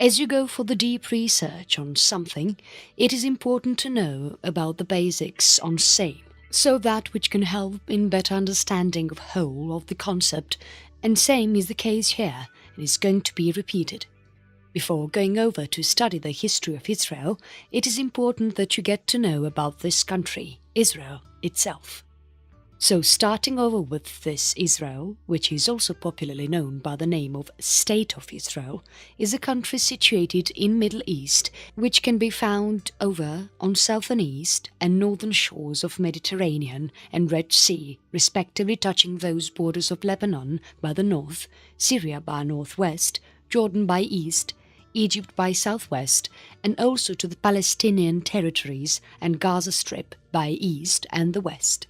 As you go for the deep research on something, it is important to know about the basics on same, so that which can help in better understanding of whole of the concept, and same is the case here and is going to be repeated. Before going over to study the history of Israel, it is important that you get to know about this country, Israel itself. So starting over with this Israel, which is also popularly known by the name of State of Israel, is a country situated in Middle East which can be found over on southern east and northern shores of Mediterranean and Red Sea, respectively touching those borders of Lebanon by the north, Syria by northwest, Jordan by east, Egypt by southwest, and also to the Palestinian territories and Gaza Strip by east and the west.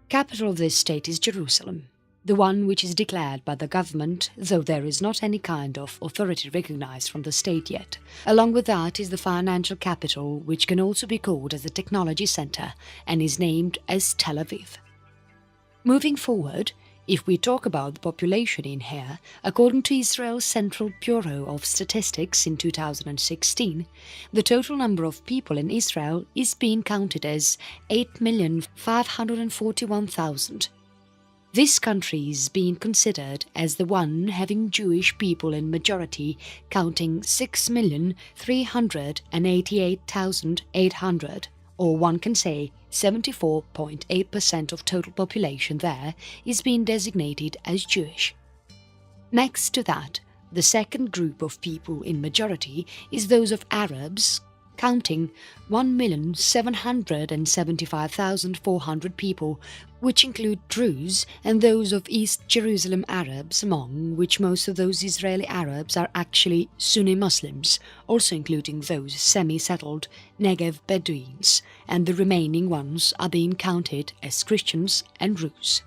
Capital of this state is Jerusalem, the one which is declared by the government, though there is not any kind of authority recognized from the state yet. Along with that is the financial capital, which can also be called as the technology center and is named as Tel Aviv. Moving forward, if we talk about the population in here, according to Israel's Central Bureau of Statistics in 2016, the total number of people in Israel is being counted as 8,541,000. This country is being considered as the one having Jewish people in majority, counting 6,388,800, or one can say 74.8% of total population there is being designated as Jewish. Next to that, the second group of people in majority is those of Arabs, counting 1,775,400 people, which include Druze and those of East Jerusalem Arabs, among which most of those Israeli Arabs are actually Sunni Muslims, also including those semi-settled Negev Bedouins, and the remaining ones are being counted as Christians and Druze.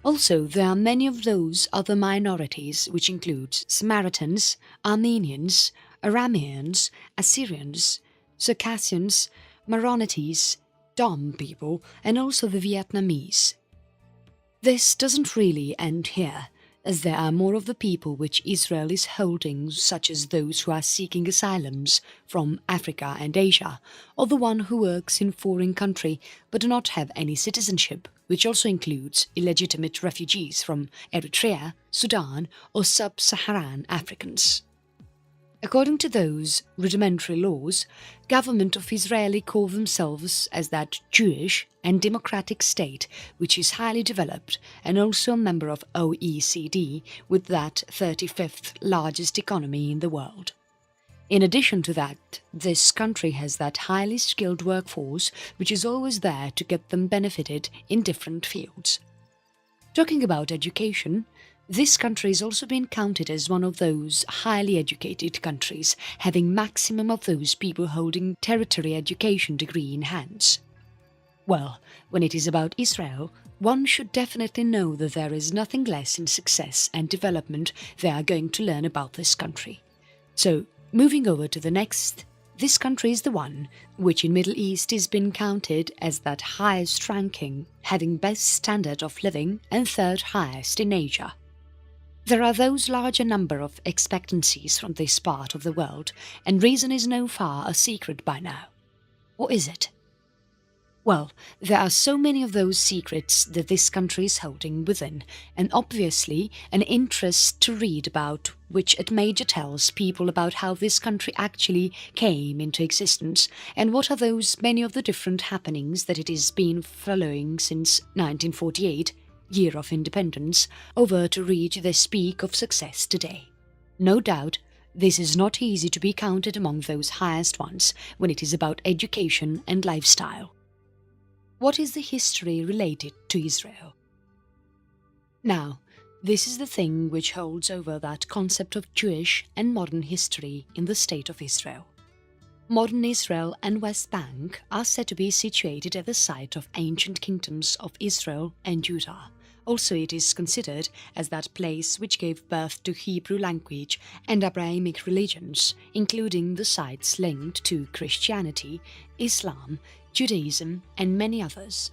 Also, there are many of those other minorities which include Samaritans, Armenians, Arameans, Assyrians, Circassians, Maronites, Dom people, and also the Vietnamese. This doesn't really end here, as there are more of the people which Israel is holding, such as those who are seeking asylums from Africa and Asia, or the one who works in foreign country but do not have any citizenship, which also includes illegitimate refugees from Eritrea, Sudan, or sub-Saharan Africans. According to those rudimentary laws, government of Israel call themselves as that Jewish and democratic state which is highly developed and also a member of OECD with that 35th largest economy in the world. In addition to that, this country has that highly skilled workforce which is always there to get them benefited in different fields. Talking about education, this country is also being counted as one of those highly educated countries, having maximum of those people holding tertiary education degree in hands. Well, when it is about Israel, one should definitely know that there is nothing less in success and development they are going to learn about this country. So, moving over to the next, this country is the one which in Middle East is being counted as that highest ranking, having best standard of living and third highest in Asia. There are those larger number of expectancies from this part of the world, and reason is no far a secret by now. Or is it? Well, there are so many of those secrets that this country is holding within, and obviously an interest to read about, which at major tells people about how this country actually came into existence, and what are those many of the different happenings that it has been following since 1948, year of independence, over to reach this peak of success today. No doubt, this is not easy to be counted among those highest ones when it is about education and lifestyle. What is the history related to Israel? Now, this is the thing which holds over that concept of Jewish and modern history in the State of Israel. Modern Israel and West Bank are said to be situated at the site of ancient kingdoms of Israel and Judah. Also, it is considered as that place which gave birth to Hebrew language and Abrahamic religions, including the sites linked to Christianity, Islam, Judaism, and many others.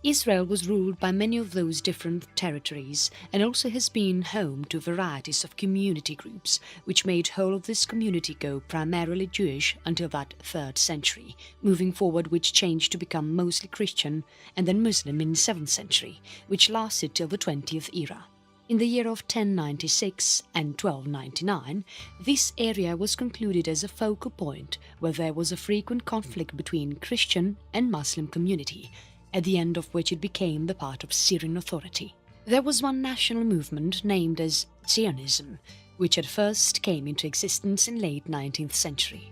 Israel was ruled by many of those different territories and also has been home to varieties of community groups, which made whole of this community go primarily Jewish until that 3rd century, moving forward which changed to become mostly Christian and then Muslim in 7th century, which lasted till the 20th era. In the year of 1096 and 1299, this area was concluded as a focal point where there was a frequent conflict between Christian and Muslim community, at the end of which it became the part of Syrian authority. There was one national movement named as Zionism, which at first came into existence in late 19th century.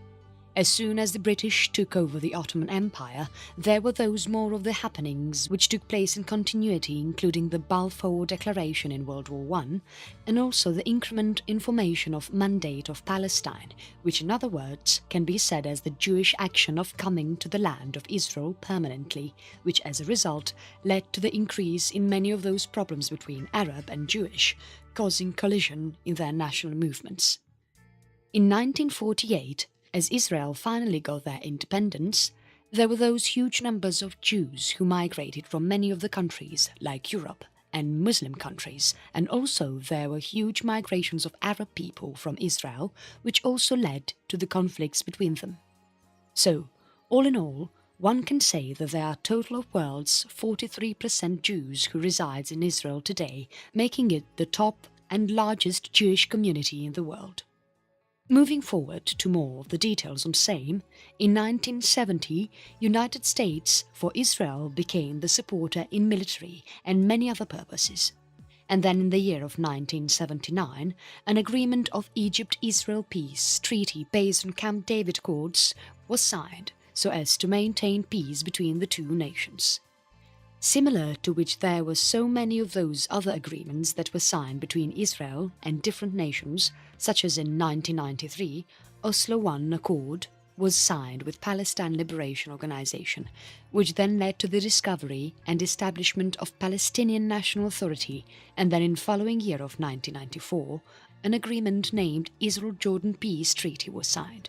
As soon as the British took over the Ottoman Empire, there were those more of the happenings which took place in continuity, including the Balfour Declaration in World War I, and also the increment in formation of Mandate of Palestine, which in other words can be said as the Jewish action of coming to the land of Israel permanently, which as a result led to the increase in many of those problems between Arab and Jewish, causing collision in their national movements. In 1948, as Israel finally got their independence, there were those huge numbers of Jews who migrated from many of the countries like Europe and Muslim countries, and also there were huge migrations of Arab people from Israel, which also led to the conflicts between them. So, all in all, one can say that there are a total of world's 43% Jews who resides in Israel today, making it the top and largest Jewish community in the world. Moving forward to more of the details on same, in 1970, United States for Israel became the supporter in military and many other purposes. And then in the year of 1979, an agreement of Egypt-Israel peace treaty based on Camp David Accords was signed so as to maintain peace between the two nations. Similar to which there were so many of those other agreements that were signed between Israel and different nations, such as in 1993, Oslo I Accord was signed with Palestine Liberation Organization, which then led to the discovery and establishment of Palestinian National Authority, and then in following year of 1994, an agreement named Israel-Jordan Peace Treaty was signed.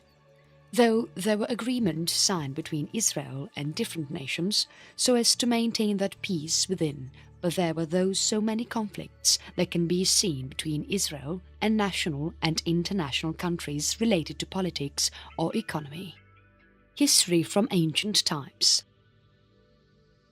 Though there were agreements signed between Israel and different nations so as to maintain that peace within, but there were those so many conflicts that can be seen between Israel and national and international countries related to politics or economy. History from ancient times.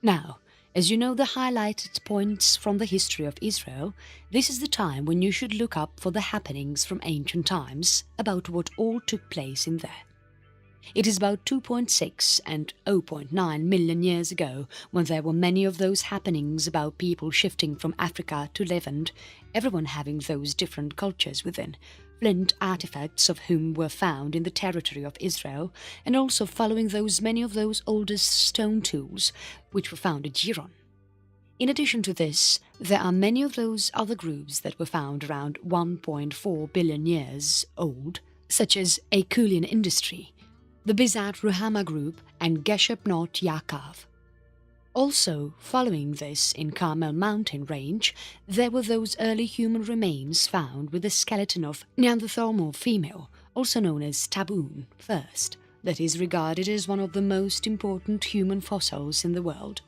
Now, as you know the highlighted points from the history of Israel, this is the time when you should look up for the happenings from ancient times about what all took place in there. It is about 2.6 and 0.9 million years ago when there were many of those happenings about people shifting from Africa to Levant, everyone having those different cultures within, flint artifacts of whom were found in the territory of Israel, and also following those many of those oldest stone tools which were found at Giron. In addition to this, there are many of those other groups that were found around 1.4 billion years old, such as Aeolian industry, the Bizat Ruhama group and Gesher Bnot Yaakov. Also, following this in Carmel mountain range, there were those early human remains found with the skeleton of Neanderthal female, also known as Taboon first, that is regarded as one of the most important human fossils in the world.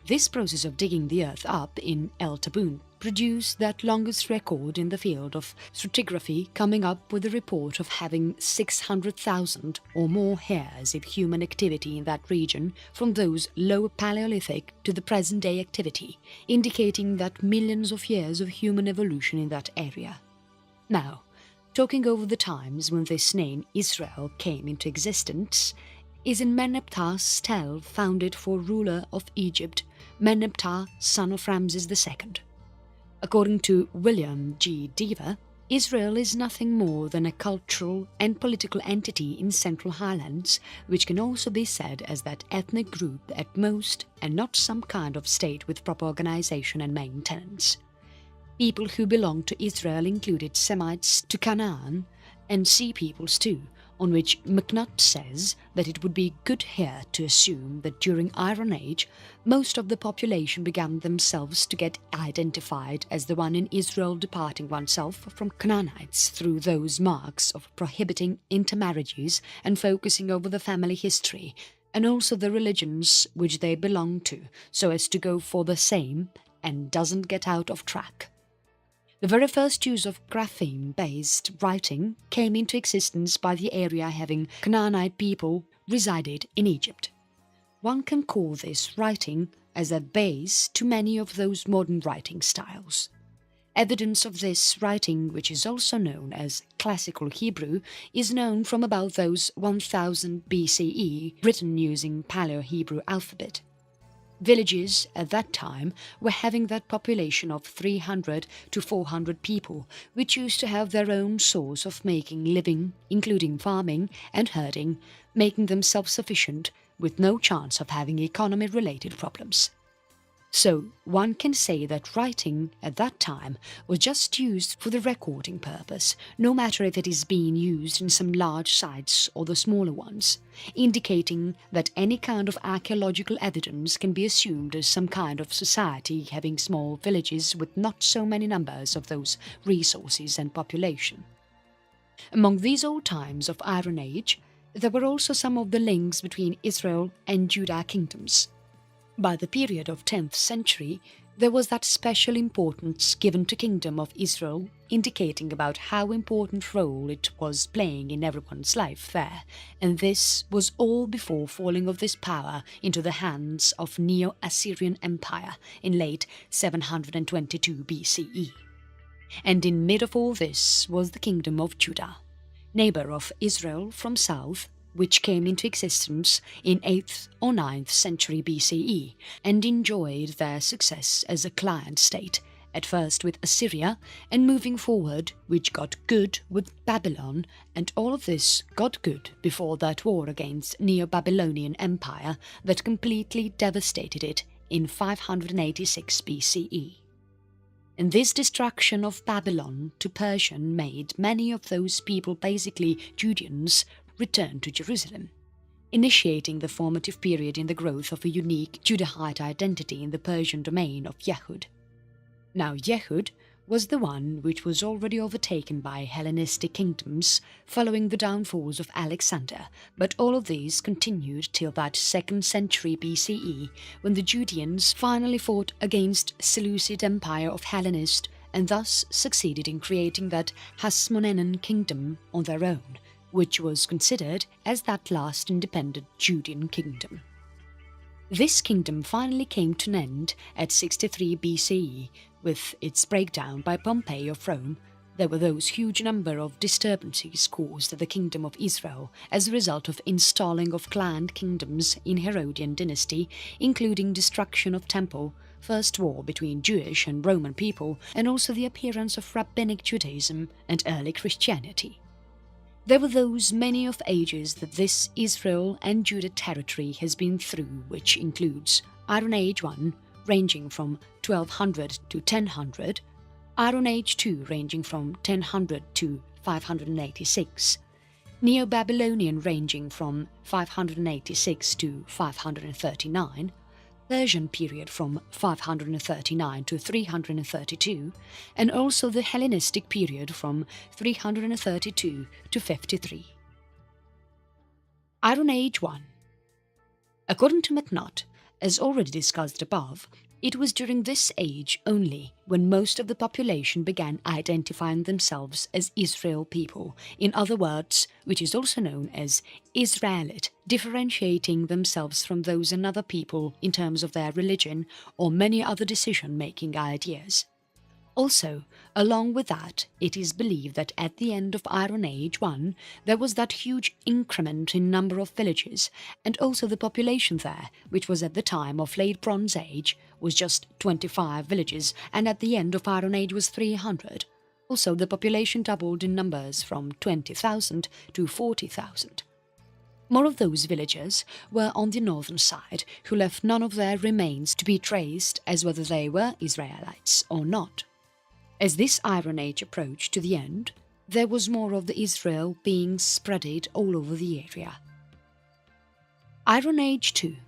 This process of digging the earth up in El Taboon produced that longest record in the field of stratigraphy, coming up with a report of having 600,000 or more hairs of human activity in that region from those lower Paleolithic to the present-day activity, indicating that millions of years of human evolution in that area. Now, talking over the times when this name Israel came into existence, is in Meneptah's tale founded for ruler of Egypt, Meneptah, son of Ramses II. According to William G. Deaver, Israel is nothing more than a cultural and political entity in Central Highlands, which can also be said as that ethnic group at most and not some kind of state with proper organization and maintenance. People who belonged to Israel included Semites to Canaan and Sea peoples too, on which McNutt says that it would be good here to assume that during Iron Age, most of the population began themselves to get identified as the one in Israel, departing oneself from Canaanites through those marks of prohibiting intermarriages and focusing over the family history, and also the religions which they belong to, so as to go for the same and doesn't get out of track. The very first use of grapheme-based writing came into existence by the area having Canaanite people resided in Egypt. One can call this writing as a base to many of those modern writing styles. Evidence of this writing, which is also known as Classical Hebrew, is known from about those 1000 BCE, written using Paleo-Hebrew alphabet. Villages at that time were having that population of 300 to 400 people, which used to have their own source of making living, including farming and herding, making them self-sufficient with no chance of having economy-related problems. So one can say that writing at that time was just used for the recording purpose, no matter if it is being used in some large sites or the smaller ones, indicating that any kind of archaeological evidence can be assumed as some kind of society having small villages with not so many numbers of those resources and population. Among these old times of Iron Age, there were also some of the links between Israel and Judah kingdoms. By the period of 10th century, there was that special importance given to Kingdom of Israel, indicating about how important role it was playing in everyone's life there, and this was all before falling of this power into the hands of Neo-Assyrian Empire in late 722 BCE. And in mid of all this was the Kingdom of Judah, neighbor of Israel from south, which came into existence in 8th or 9th century BCE and enjoyed their success as a client state, at first with Assyria and moving forward, which got good with Babylon, and all of this got good before that war against Neo-Babylonian Empire that completely devastated it in 586 BCE. And this destruction of Babylon to Persian made many of those people, basically Judeans, return to Jerusalem, initiating the formative period in the growth of a unique Judahite identity in the Persian domain of Yehud. Now Yehud was the one which was already overtaken by Hellenistic kingdoms following the downfalls of Alexander, but all of these continued till that 2nd century BCE when the Judeans finally fought against Seleucid Empire of Hellenist and thus succeeded in creating that Hasmonean kingdom on their own, which was considered as that last independent Judean kingdom. This kingdom finally came to an end at 63 BCE with its breakdown by Pompey of Rome. There were those huge number of disturbances caused at the Kingdom of Israel as a result of installing of client kingdoms in Herodian dynasty, including destruction of temple, first war between Jewish and Roman people, and also the appearance of Rabbinic Judaism and early Christianity. There were those many of ages that this Israel and Judah territory has been through, which includes Iron Age I, ranging from 1200 to 1000, Iron Age II ranging from 1000 to 586, Neo-Babylonian ranging from 586 to 539, Persian period from 539 to 332, and also the Hellenistic period from 332 to 53. Iron Age I. According to McNutt, as already discussed above, it was during this age only when most of the population began identifying themselves as Israel people, in other words, which is also known as Israelite, differentiating themselves from those another people in terms of their religion or many other decision-making ideas. Also, along with that, it is believed that at the end of Iron Age I, there was that huge increment in number of villages, and also the population there, which was at the time of Late Bronze Age, was just 25 villages, and at the end of Iron Age was 300. Also, the population doubled in numbers from 20,000 to 40,000. More of those villagers were on the northern side, who left none of their remains to be traced as whether they were Israelites or not. As this Iron Age approached to the end, there was more of the Israel being spreaded all over the area. Iron Age II.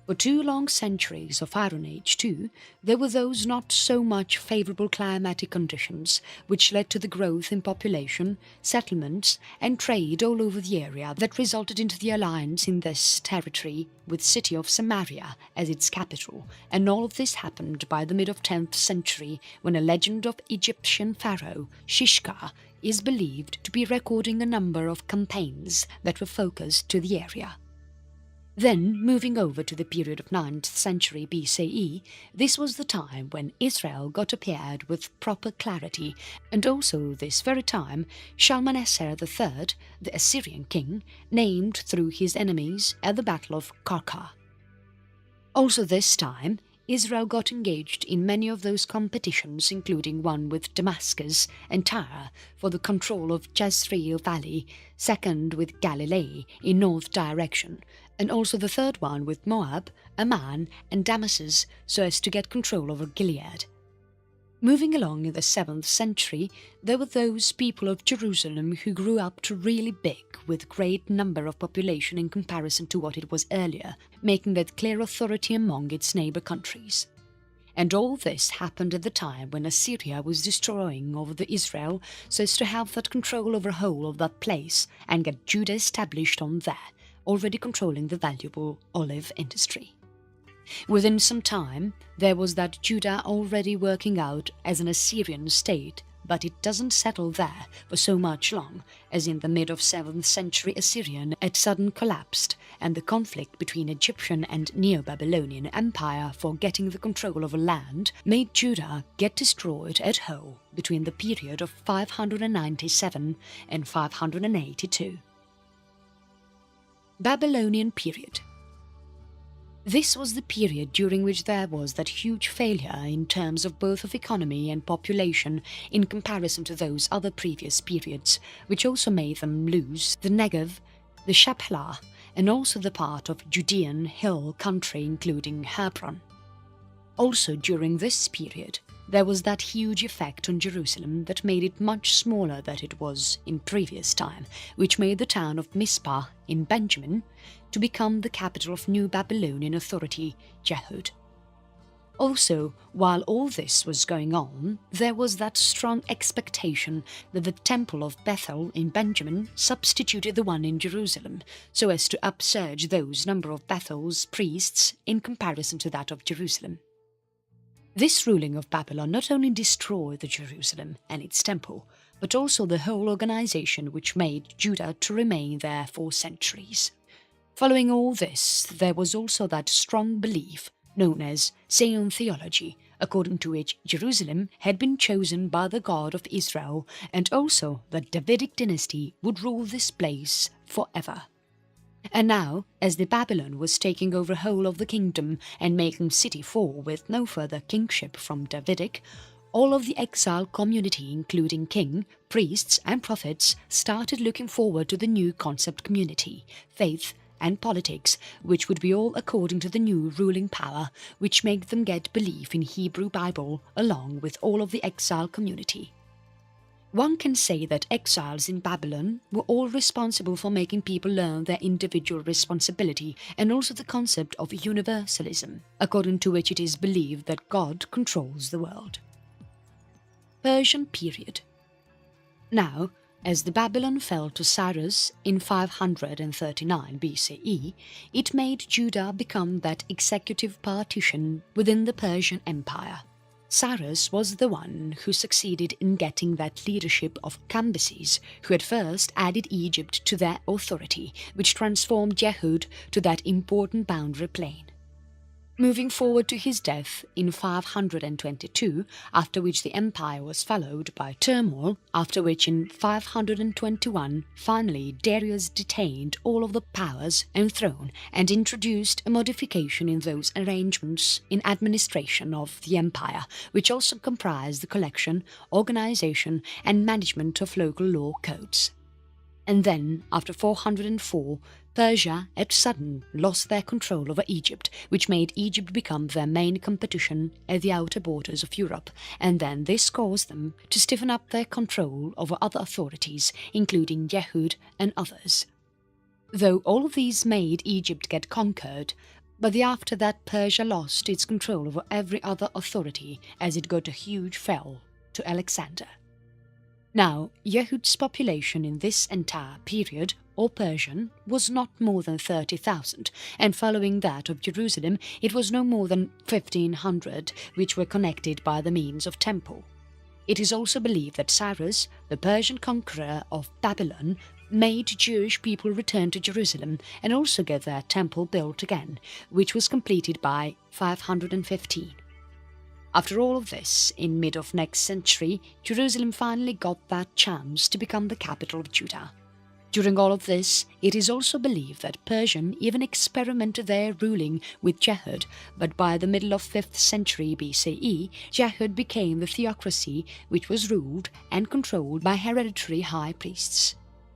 For For 2 long centuries of Iron Age too, there were those not so much favourable climatic conditions which led to the growth in population, settlements and trade all over the area that resulted into the alliance in this territory with city of Samaria as its capital, and all of this happened by the mid of 10th century when a legend of Egyptian pharaoh Shishka is believed to be recording a number of campaigns that were focused to the area. Then, moving over to the period of 9th century BCE, this was the time when Israel got appeared with proper clarity, and also this very time Shalmaneser III, the Assyrian king, named through his enemies at the Battle of Karkar. Also this time, Israel got engaged in many of those competitions, including one with Damascus and Tyre for the control of Jezreel Valley, second with Galilee in north direction, and also the third one with Moab, Ammon and Damascus so as to get control over Gilead. Moving along in the 7th century, there were those people of Jerusalem who grew up to really big with great number of population in comparison to what it was earlier, making that clear authority among its neighbor countries. And all this happened at the time when Assyria was destroying over the Israel so as to have that control over whole of that place and get Judah established on there, already controlling the valuable olive industry. Within some time, there was that Judah already working out as an Assyrian state, but it doesn't settle there for so much long, as in the mid of 7th century Assyrian had sudden collapsed, and the conflict between Egyptian and Neo-Babylonian Empire for getting the control over land made Judah get destroyed at whole between the period of 597 and 582. Babylonian period. This was the period during which there was that huge failure in terms of both of economy and population in comparison to those other previous periods, which also made them lose the Negev, the Shephelah, and also the part of Judean hill country including Hebron. Also during this period, there was that huge effect on Jerusalem that made it much smaller than it was in previous time, which made the town of Mizpah in Benjamin to become the capital of New Babylonian authority, Jehud. Also, while all this was going on, there was that strong expectation that the temple of Bethel in Benjamin substituted the one in Jerusalem, so as to upsurge those number of Bethel's priests in comparison to that of Jerusalem. This ruling of Babylon not only destroyed the Jerusalem and its temple, but also the whole organization which made Judah to remain there for centuries. Following all this, there was also that strong belief known as Zion theology, according to which Jerusalem had been chosen by the God of Israel, and also that Davidic dynasty would rule this place forever. And now, as the Babylon was taking over whole of the kingdom and making city fall with no further kingship from Davidic, all of the exile community, including king, priests and prophets, started looking forward to the new concept community, faith and politics, which would be all according to the new ruling power, which made them get belief in Hebrew Bible along with all of the exile community. One can say that exiles in Babylon were all responsible for making people learn their individual responsibility and also the concept of universalism, according to which it is believed that God controls the world. Persian period. Now, as the Babylon fell to Cyrus in 539 BCE, it made Judah become that executive partition within the Persian Empire. Cyrus was the one who succeeded in getting that leadership of Cambyses, who at first added Egypt to their authority, which transformed Jehud to that important boundary plain. Moving forward to his death in 522, after which the empire was followed by turmoil, after which in 521 finally Darius detained all of the powers and throne and introduced a modification in those arrangements in administration of the empire, which also comprised the collection, organization and management of local law codes. And then, after 404, Persia at sudden lost their control over Egypt, which made Egypt become their main competition at the outer borders of Europe, and then this caused them to stiffen up their control over other authorities, including Jehud and others. Though all of these made Egypt get conquered, But after that, Persia lost its control over every other authority as it got a huge fall to Alexander. Now, Yehud's population in this entire period, or Persian, was not more than 30,000, and following that of Jerusalem it was no more than 1,500, which were connected by the means of temple. It is also believed that Cyrus, the Persian conqueror of Babylon, made Jewish people return to Jerusalem and also get their temple built again, which was completed by 515. After all of this, in mid of next century, Jerusalem finally got that chance to become the capital of Judah. During all of this, it is also believed that Persian even experimented their ruling with Jehud, but by the middle of 5th century BCE, Jehud became the theocracy which was ruled and controlled by hereditary high priests.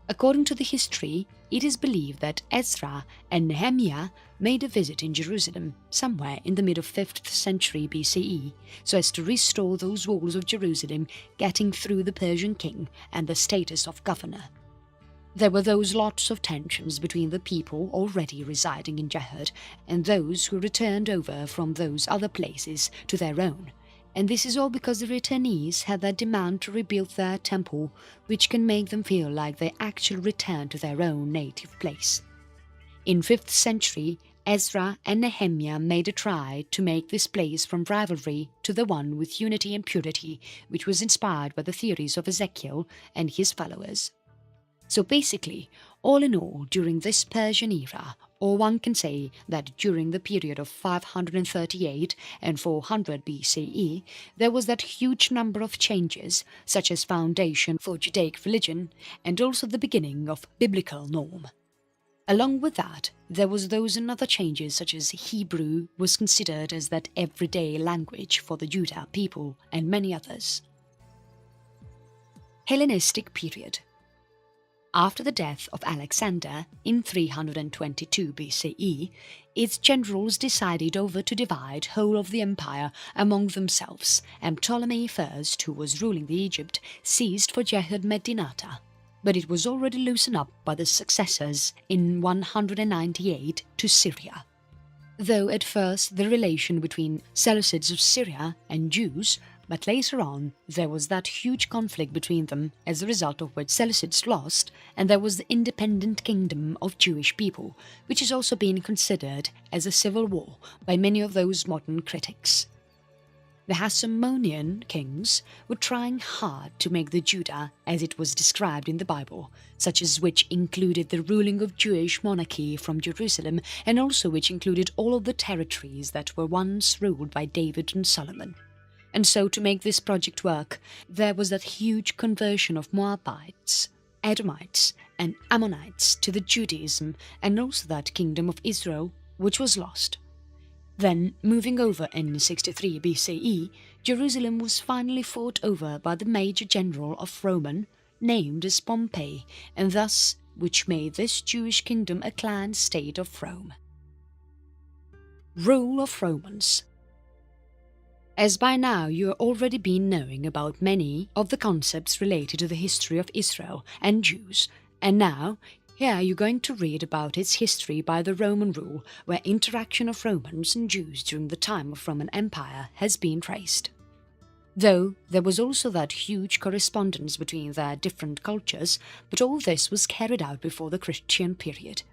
According to the history, it is believed that Ezra and Nehemiah made a visit in Jerusalem somewhere in the mid of 5th century BCE, so as to restore those walls of Jerusalem, getting through the Persian king and the status of governor. There were those lots of tensions between the people already residing in Jehud and those who returned over from those other places to their own, and this is all because the returnees had that demand to rebuild their temple, which can make them feel like they actually returned to their own native place. In 5th century, Ezra and Nehemiah made a try to make this place from rivalry to the one with unity and purity, which was inspired by the theories of Ezekiel and his followers. So basically, all in all, during this Persian era, or one can say that during the period of 538 and 400 BCE, there was that huge number of changes, such as foundation for Judaic religion and also the beginning of biblical norm. Along with that, there was those and other changes such as Hebrew was considered as that everyday language for the Judah people and many others. Hellenistic period. After the death of Alexander in 322 BCE, its generals decided over to divide whole of the empire among themselves, and Ptolemy I, who was ruling the Egypt, seized for Jehud Medinata, but it was already loosened up by the successors in 198 to Syria. Though at first the relation between Seleucids of Syria and Jews, but later on there was that huge conflict between them, as a result of which Seleucids lost, and there was the independent kingdom of Jewish people, which is also being considered as a civil war by many of those modern critics. The Hasmonean kings were trying hard to make the Judah as it was described in the Bible, such as which included the ruling of Jewish monarchy from Jerusalem and also which included all of the territories that were once ruled by David and Solomon. And so to make this project work, there was that huge conversion of Moabites, Edomites and Ammonites to the Judaism, and also that kingdom of Israel, which was lost. Then, moving over in 63 BCE, Jerusalem was finally fought over by the major general of Roman, named as Pompey, and thus which made this Jewish kingdom a clan state of Rome. Rule of Romans. As by now you have already been knowing about many of the concepts related to the history of Israel and Jews, and now here you're going to read about its history by the Roman rule, where interaction of Romans and Jews during the time of Roman Empire has been traced. Though there was also that huge correspondence between their different cultures, but all this was carried out before the Christian period.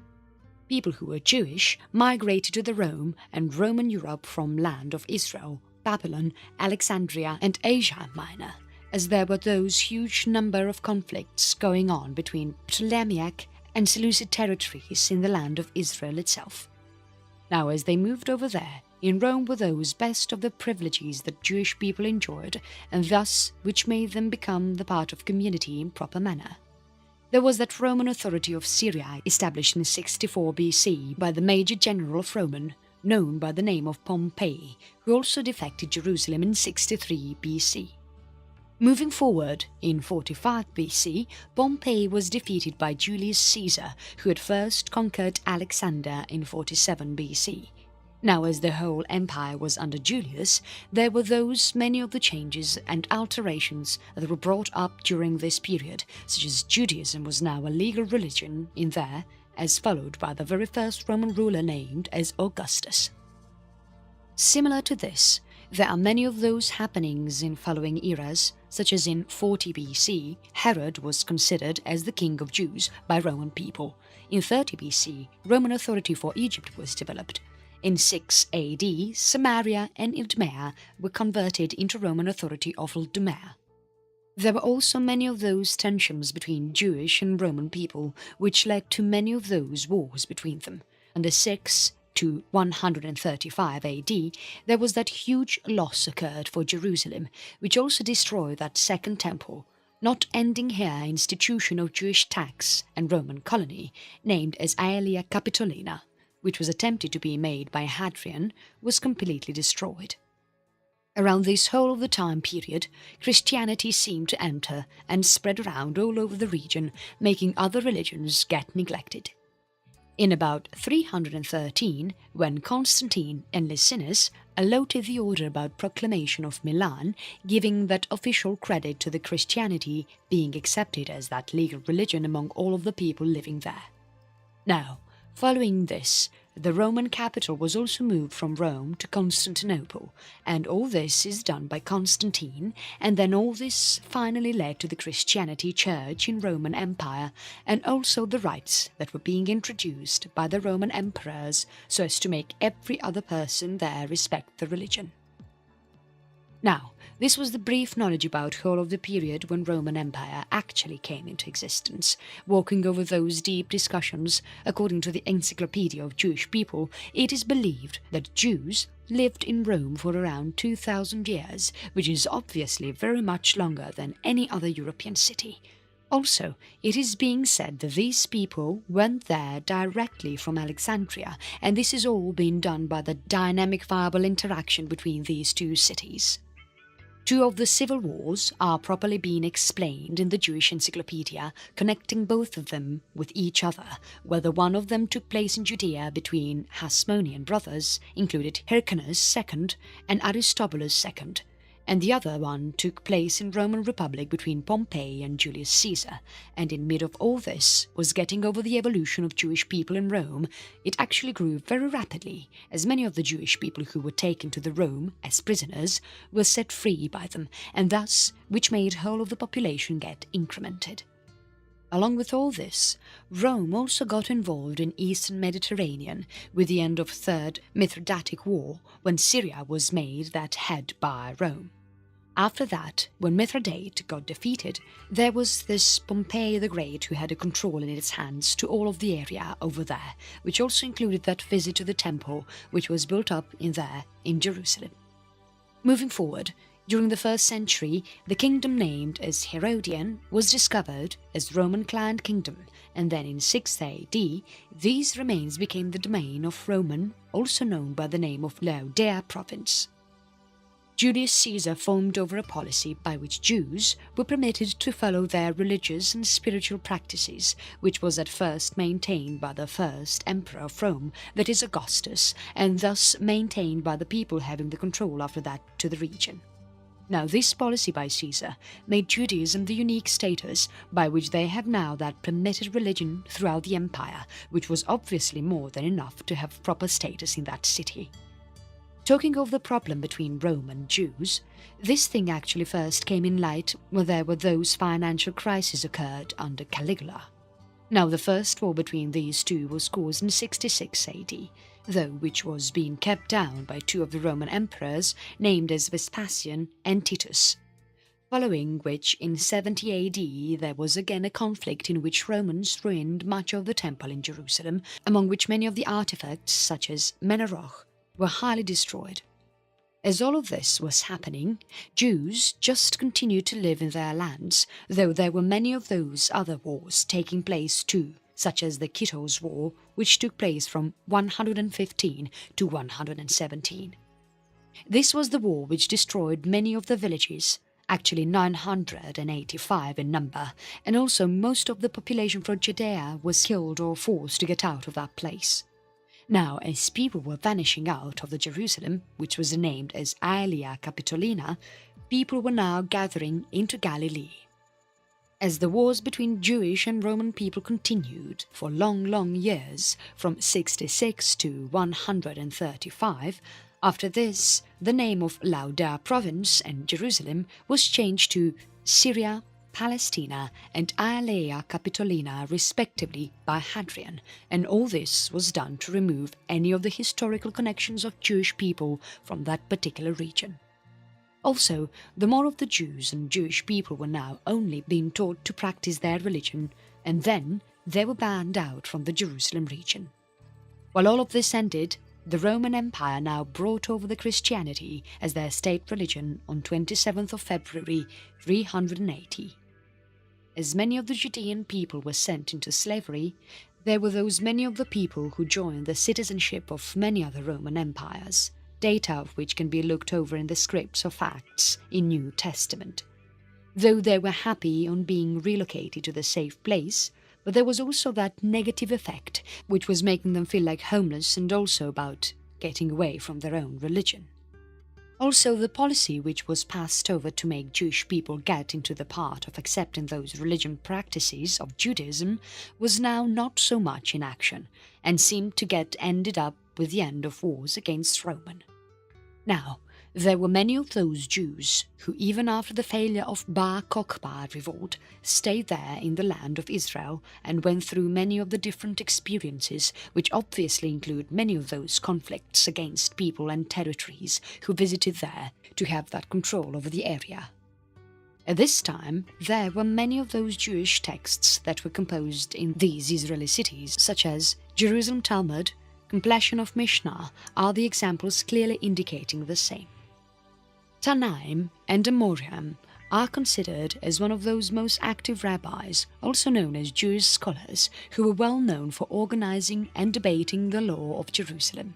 People who were Jewish migrated to the Rome and Roman Europe from land of Israel, Babylon, Alexandria and Asia Minor, as there were those huge number of conflicts going on between Ptolemaic and Seleucid territories in the land of Israel itself. Now as they moved over there, in Rome were those best of the privileges that Jewish people enjoyed, and thus which made them become the part of community in proper manner. There was that Roman authority of Syria established in 64 BC by the major general of Roman, known by the name of Pompey, who also defected Jerusalem in 63 BC. Moving forward, in 45 BC, Pompey was defeated by Julius Caesar, who had first conquered Alexander in 47 BC. Now as the whole empire was under Julius, there were those many of the changes and alterations that were brought up during this period, such as Judaism was now a legal religion in there, as followed by the very first Roman ruler named as Augustus. Similar to this, there are many of those happenings in following eras, such as in 40 BC, Herod was considered as the king of Jews by Roman people. In 30 BC, Roman authority for Egypt was developed. In 6 AD, Samaria and Idumea were converted into Roman authority of Idumea. There were also many of those tensions between Jewish and Roman people, which led to many of those wars between them. Under 6 to 135 AD, there was that huge loss occurred for Jerusalem, which also destroyed that second temple, not ending here institution of Jewish tax and Roman colony, named as Aelia Capitolina, which was attempted to be made by Hadrian, was completely destroyed. Around this whole of the time period, Christianity seemed to enter and spread around all over the region, making other religions get neglected. In about 313, when Constantine and Licinius allotted the order about proclamation of Milan, giving that official credit to the Christianity being accepted as that legal religion among all of the people living there. Now, following this, the Roman capital was also moved from Rome to Constantinople, and all this is done by Constantine, and then all this finally led to the Christianity Church in Roman Empire, and also the rites that were being introduced by the Roman emperors so as to make every other person there respect the religion. Now, this was the brief knowledge about whole of the period when Roman Empire actually came into existence. Walking over those deep discussions, according to the Encyclopedia of Jewish People, it is believed that Jews lived in Rome for around 2000 years, which is obviously very much longer than any other European city. Also, it is being said that these people went there directly from Alexandria, and this is all being done by the dynamic viable interaction between these two cities. Two of the civil wars are properly being explained in the Jewish Encyclopedia, connecting both of them with each other, whether one of them took place in Judea between Hasmonean brothers, included Hyrcanus II and Aristobulus II, and the other one took place in Roman Republic between Pompey and Julius Caesar, and in mid of all this was getting over the evolution of Jewish people in Rome. It actually grew very rapidly, as many of the Jewish people who were taken to the Rome as prisoners were set free by them, and thus which made whole of the population get incremented. Along with all this, Rome also got involved in Eastern Mediterranean with the end of Third Mithridatic War, when Syria was made that head by Rome. After that, when Mithridate got defeated, there was this Pompey the Great who had a control in its hands to all of the area over there, which also included that visit to the temple which was built up in there in Jerusalem. Moving forward, during the 1st century, the kingdom named as Herodian was discovered as Roman Clan Kingdom, and then in 6 AD, these remains became the domain of Roman, also known by the name of Laodea province. Julius Caesar formed over a policy by which Jews were permitted to follow their religious and spiritual practices, which was at first maintained by the first emperor of Rome, that is Augustus, and thus maintained by the people having the control after that to the region. Now, this policy by Caesar made Judaism the unique status by which they have now that permitted religion throughout the empire, which was obviously more than enough to have proper status in that city. Talking of the problem between Rome and Jews, this thing actually first came in light when there were those financial crises occurred under Caligula. Now, the first war between these two was caused in 66 AD, though which was being kept down by two of the Roman emperors named as Vespasian and Titus. Following which, in 70 AD, there was again a conflict in which Romans ruined much of the temple in Jerusalem, among which many of the artifacts, such as Menorach, were highly destroyed. As all of this was happening, Jews just continued to live in their lands, though there were many of those other wars taking place too, such as the Kittos War, which took place from 115 to 117. This was the war which destroyed many of the villages, actually 985 in number, and also most of the population from Judea was killed or forced to get out of that place. Now, as people were vanishing out of the Jerusalem, which was named as Aelia Capitolina, people were now gathering into Galilee. As the wars between Jewish and Roman people continued for long years, from 66 to 135, after this, the name of Lauda province and Jerusalem was changed to Syria, Palestina and Aelia Capitolina respectively by Hadrian, and all this was done to remove any of the historical connections of Jewish people from that particular region. Also, the more of the Jews and Jewish people were now only being taught to practice their religion, and then they were banned out from the Jerusalem region. While all of this ended, the Roman Empire now brought over the Christianity as their state religion on 27th of February 380. As many of the Judean people were sent into slavery, there were those many of the people who joined the citizenship of many other Roman empires, data of which can be looked over in the scripts of Acts in New Testament. Though they were happy on being relocated to the safe place, but there was also that negative effect which was making them feel like homeless and also about getting away from their own religion. Also, the policy which was passed over to make Jewish people get into the part of accepting those religion practices of Judaism was now not so much in action, and seemed to get ended up with the end of wars against Roman. Now, there were many of those Jews who, even after the failure of Bar Kokhba revolt, stayed there in the land of Israel and went through many of the different experiences, which obviously include many of those conflicts against people and territories who visited there to have that control over the area. At this time, there were many of those Jewish texts that were composed in these Israeli cities, such as Jerusalem Talmud, completion of Mishnah are the examples clearly indicating the same. Tanaim and Amoraim are considered as one of those most active rabbis, also known as Jewish scholars, who were well known for organizing and debating the law of Jerusalem.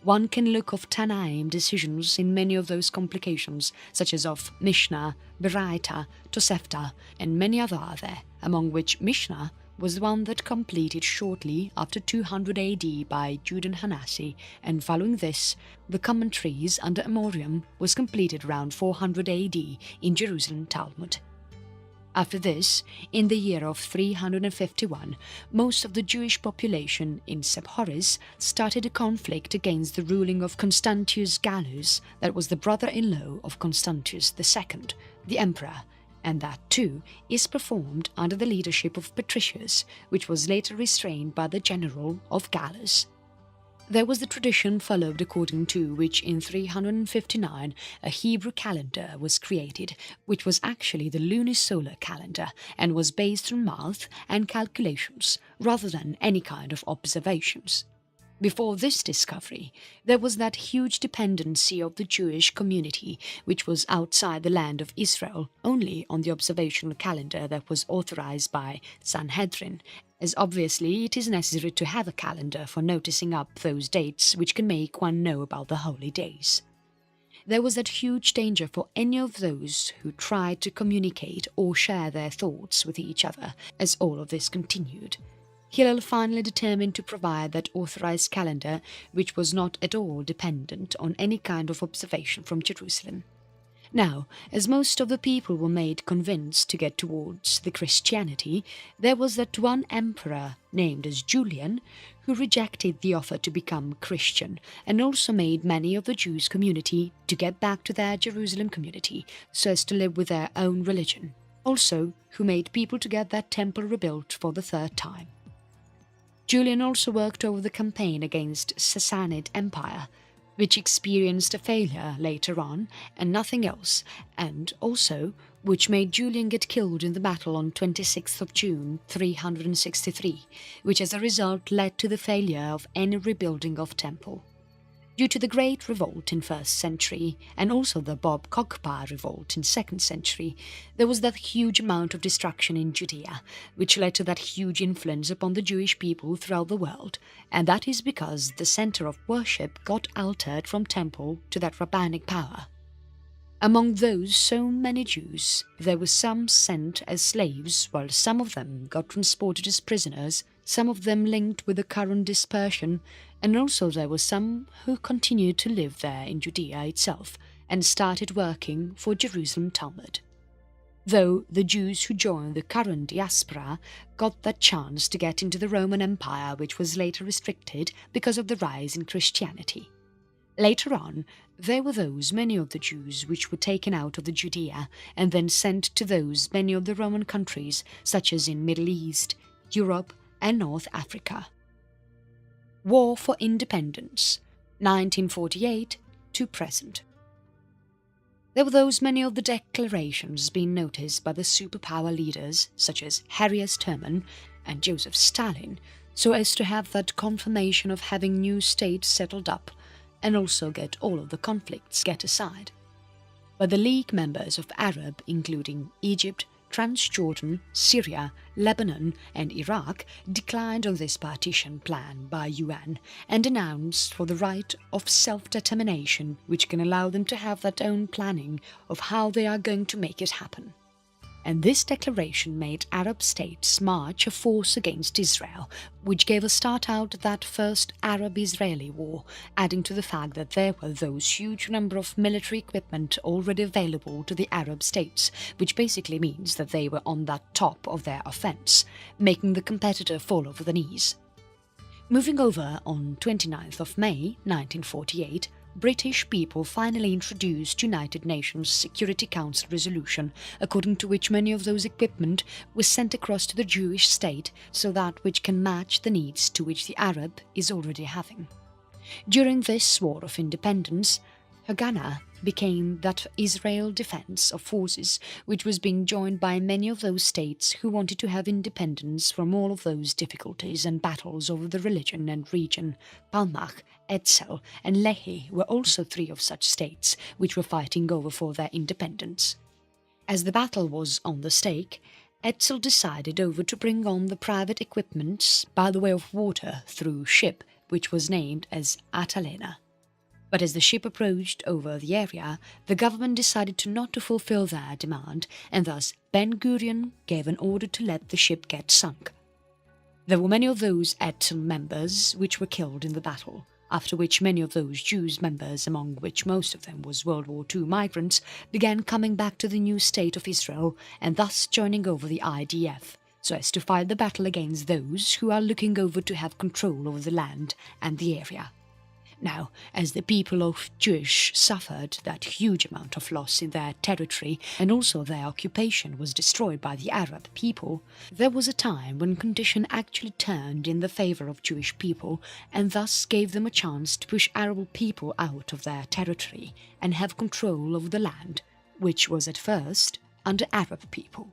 One can look of Tanaim decisions in many of those complications, such as of Mishnah, Beraita, Tosefta, and many other there, among which Mishnah was the one that completed shortly after 200 AD by Judan Hanasi, and following this, the commentaries under Amoraim was completed around 400 AD in Jerusalem Talmud. After this, in the year of 351, most of the Jewish population in Sepphoris started a conflict against the ruling of Constantius Gallus, that was the brother-in-law of Constantius II, the emperor, and that too is performed under the leadership of Patricius, which was later restrained by the general of Gallus. There was the tradition followed according to which in 359 a Hebrew calendar was created, which was actually the lunisolar calendar and was based on math and calculations rather than any kind of observations. Before this discovery, there was that huge dependency of the Jewish community, which was outside the land of Israel only on the observational calendar that was authorized by Sanhedrin, as obviously it is necessary to have a calendar for noticing up those dates which can make one know about the holy days. There was that huge danger for any of those who tried to communicate or share their thoughts with each other as all of this continued. Hillel finally determined to provide that authorized calendar which was not at all dependent on any kind of observation from Jerusalem. Now, as most of the people were made convinced to get towards the Christianity, there was that one emperor named as Julian who rejected the offer to become Christian and also made many of the Jews' community to get back to their Jerusalem community so as to live with their own religion, also who made people to get that temple rebuilt for the third time. Julian also worked over the campaign against Sassanid Empire, which experienced a failure later on and nothing else, and also which made Julian get killed in the battle on 26th of June 363, which as a result led to the failure of any rebuilding of temple. Due to the Great Revolt in 1st century and also the Bob Kokhba revolt in 2nd century, there was that huge amount of destruction in Judea, which led to that huge influence upon the Jewish people throughout the world, and that is because the center of worship got altered from temple to that rabbinic power. Among those so many Jews, there were some sent as slaves, while some of them got transported as prisoners, some of them linked with the current dispersion, and also there were some who continued to live there in Judea itself and started working for Jerusalem Talmud. though the Jews who joined the current diaspora got that chance to get into the Roman Empire, which was later restricted because of the rise in Christianity. Later on, there were many of the Jews which were taken out of the Judea and then sent to many of the Roman countries such as in Middle East, Europe and North Africa. War for Independence, 1948 to present. There were many of the declarations being noticed by the superpower leaders such as Harry S. Truman and Joseph Stalin, so as to have that confirmation of having new states settled up and also get all of the conflicts set aside. But the League members of Arab, including Egypt, Transjordan, Syria, Lebanon and Iraq, declined on this partition plan by UN and announced for the right of self-determination, which can allow them to have their own planning of how they are going to make it happen. And this declaration made Arab states march a force against Israel, which gave a start out that first Arab-Israeli war, adding to the fact that there were huge number of military equipment already available to the Arab states, which basically means that they were on that top of their offense, making the competitor fall over the knees. Moving over on 29th of May 1948, British people finally introduced United Nations Security Council resolution, according to which many of those equipment was sent across to the Jewish state so that which can match the needs to which the Arab is already having. During this War of Independence, Haganah became that Israel Defense of Forces, which was being joined by many of those states who wanted to have independence from all of those difficulties and battles over the religion and region. Palmach, Etzel and Lehi were also three of such states which were fighting over for their independence. As the battle was on the stake, Etzel decided over to bring on the private equipments by the way of water through ship, which was named as Atalena. But as the ship approached over the area, the government decided not to fulfill their demand, and thus Ben-Gurion gave an order to let the ship get sunk. There were many of those Etzel members which were killed in the battle, after which many of those Jews members, among which most of them was World War II migrants, began coming back to the new state of Israel and thus joining over the IDF, so as to fight the battle against those who are looking over to have control over the land and the area. Now, as the people of Jewish suffered that huge amount of loss in their territory and also their occupation was destroyed by the Arab people, there was a time when condition actually turned in the favor of Jewish people and thus gave them a chance to push Arab people out of their territory and have control over the land, which was at first under Arab people.